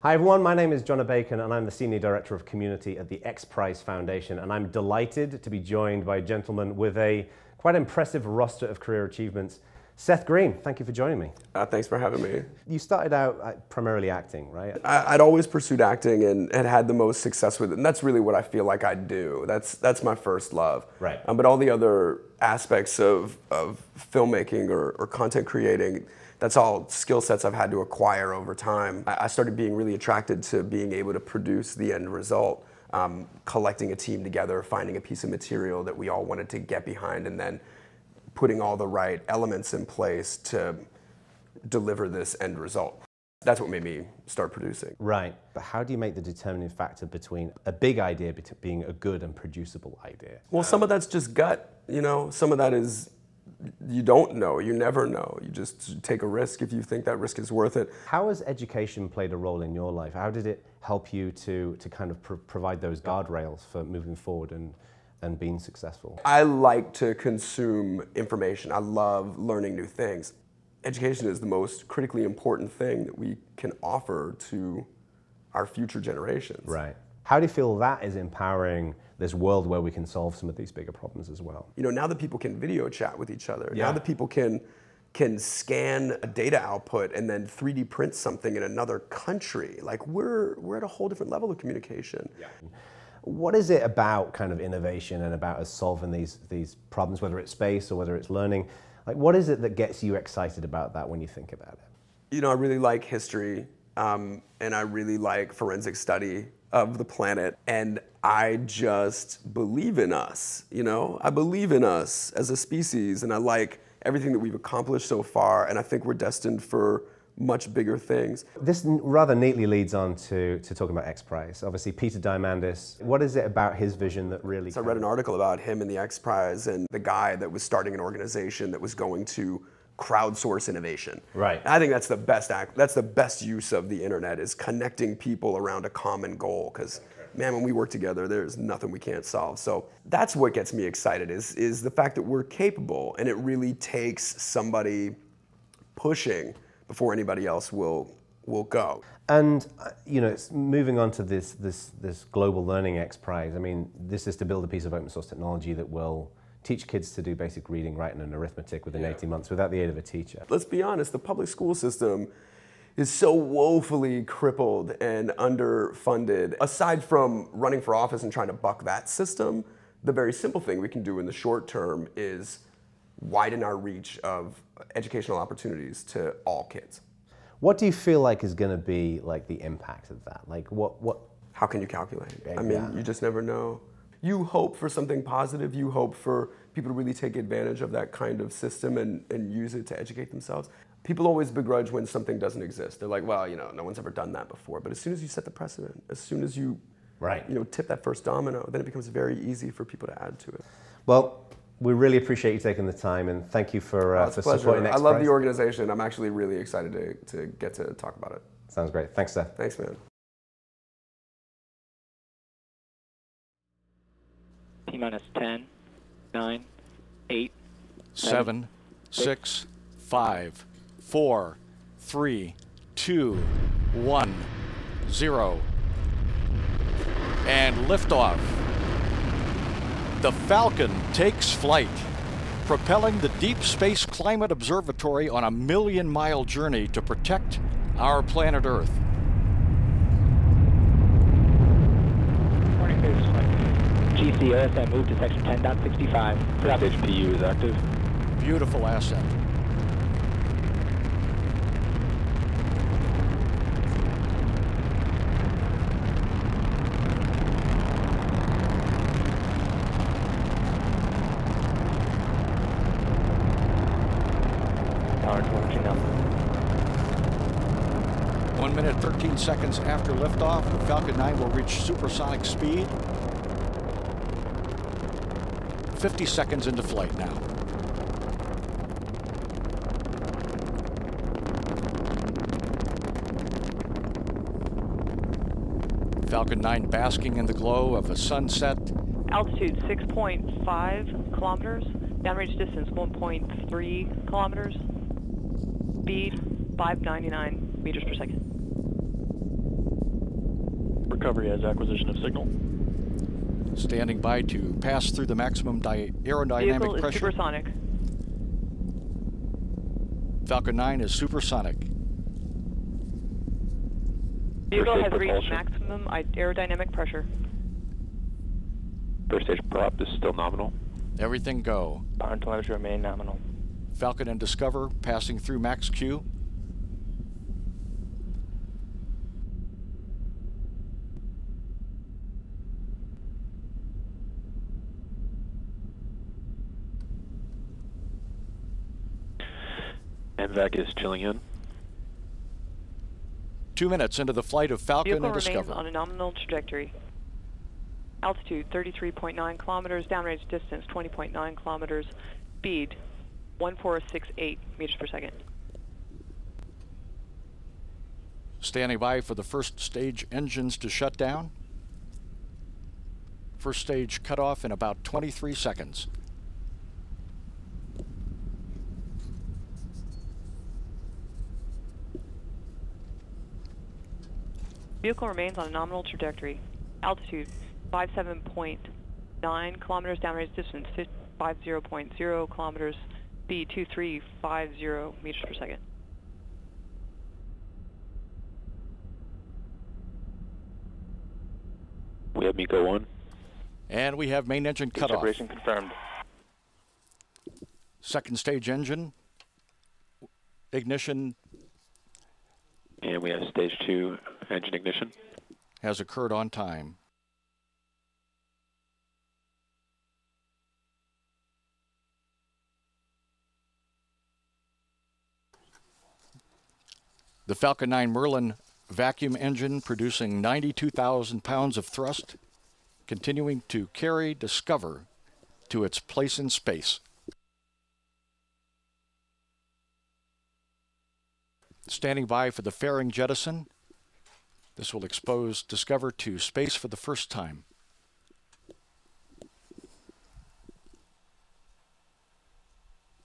Hi everyone, my name is John Bacon and I'm the Senior Director of Community at the X Prize Foundation, and I'm delighted to be joined by a gentleman with a quite impressive roster of career achievements. Seth Green, thank you for joining me. Thanks for having me. You started out primarily acting, right? I'd always pursued acting and had the most success with it, and that's really what I feel like I do. That's my first love. Right. But all the other aspects of filmmaking or content creating, that's all skill sets I've had to acquire over time. I started being really attracted to being able to produce the end result, collecting a team together, finding a piece of material that we all wanted to get behind, and then putting all the right elements in place to deliver this end result. That's what made me start producing. Right, but how do you make the determining factor between a big idea being a good and producible idea? Well, some of that's just gut, you know, some of that is you don't know, you never know. You just take a risk if you think that risk is worth it. How has education played a role in your life? How did it help you to kind of provide those guardrails for moving forward and being successful? I like to consume information. I love learning new things. Education is the most critically important thing that we can offer to our future generations. Right. How do you feel that is empowering this world where we can solve some of these bigger problems as well? You know, now that people can video chat with each other, Yeah. now that people can scan a data output and then 3D print something in another country, like we're at a whole different level of communication. Yeah. What is it about kind of innovation and about us solving these problems, whether it's space or whether it's learning? Like, what is it that gets you excited about that when you think about it? You know, I really like history, and I really like forensic study of the planet, and I just believe in us, you know? I believe in us as a species, and I like everything that we've accomplished so far, and I think we're destined for much bigger things. This rather neatly leads on to talking about X Prize. Obviously, Peter Diamandis, what is it about his vision that really... So I read an article about him and the X Prize and the guy that was starting an organization that was going to crowdsource innovation. Right. And I think that's the best that's the best use of the internet, is connecting people around a common goal, because man, when we work together, there's nothing we can't solve. So that's what gets me excited, is the fact that we're capable, and it really takes somebody pushing before anybody else will go. And you know, it's moving on to this global learning X Prize. I mean, this is to build a piece of open source technology that will teach kids to do basic reading, writing, and arithmetic within 18 months without the aid of a teacher. Let's be honest, the public school system is so woefully crippled and underfunded. Aside from running for office and trying to buck that system, the very simple thing we can do in the short term is widen our reach of educational opportunities to all kids. What do you feel like is going to be like the impact of that? Like what? How can you calculate? Yeah. I mean, you just never know. You hope for something positive. You hope for people to really take advantage of that kind of system and use it to educate themselves. People always begrudge when something doesn't exist. They're like, well, you know, no one's ever done that before. But as soon as you set the precedent, as soon as you, you know, tip that first domino, then it becomes very easy for people to add to it. Well, we really appreciate you taking the time, and thank you for supporting X Prize. I love the organization. I'm actually really excited to get to talk about it. Sounds great. Thanks, Seth. Thanks, man. T-minus 10, 9, 8, 7, 6, 5, 4, 3, 2, 1, 0. And liftoff. The Falcon takes flight, propelling the Deep Space Climate Observatory on a million-mile journey to protect our planet Earth. Morning, base flight. GCOSM moved to section 10.65. Prop HPU is active. Beautiful asset. Power torching up. 1 minute, 13 seconds after liftoff, the Falcon-9 will reach supersonic speed. 50 seconds into flight now. Falcon-9 basking in the glow of a sunset. Altitude 6.5 kilometers. Downrange distance 1.3 kilometers. Speed 599 meters per second. Recovery as acquisition of signal. Standing by to pass through the maximum aerodynamic Vehicle is pressure. supersonic. Falcon-9 is supersonic. Vehicle has reached propulsion. maximum aerodynamic pressure. First stage prop is still nominal. Everything go. Power and telemetry remain nominal. Falcon and Discover passing through max Q. MVAC is chilling in. 2 minutes into the flight of Falcon Vehicle and remains Discover. on a nominal trajectory. Altitude 33.9 kilometers, downrange distance 20.9 kilometers, speed 1468 meters per second. Standing by for the first stage engines to shut down. First stage cut off in about 23 seconds. Vehicle remains on a nominal trajectory. Altitude 57.9 kilometers, downrange distance 50.0 kilometers, speed 2350 meters per second. We have MECO 1. And we have main engine cut off. Separation confirmed. Second stage engine ignition And we have stage 2 engine ignition. has occurred on time. The Falcon 9 Merlin vacuum engine producing 92,000 pounds of thrust, continuing to carry Discover to its place in space. Standing by for the fairing jettison. This will expose Discover to space for the first time.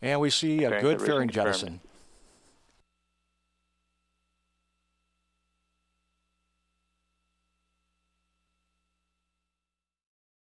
And we see a Fairing good separation fairing confirmed. jettison.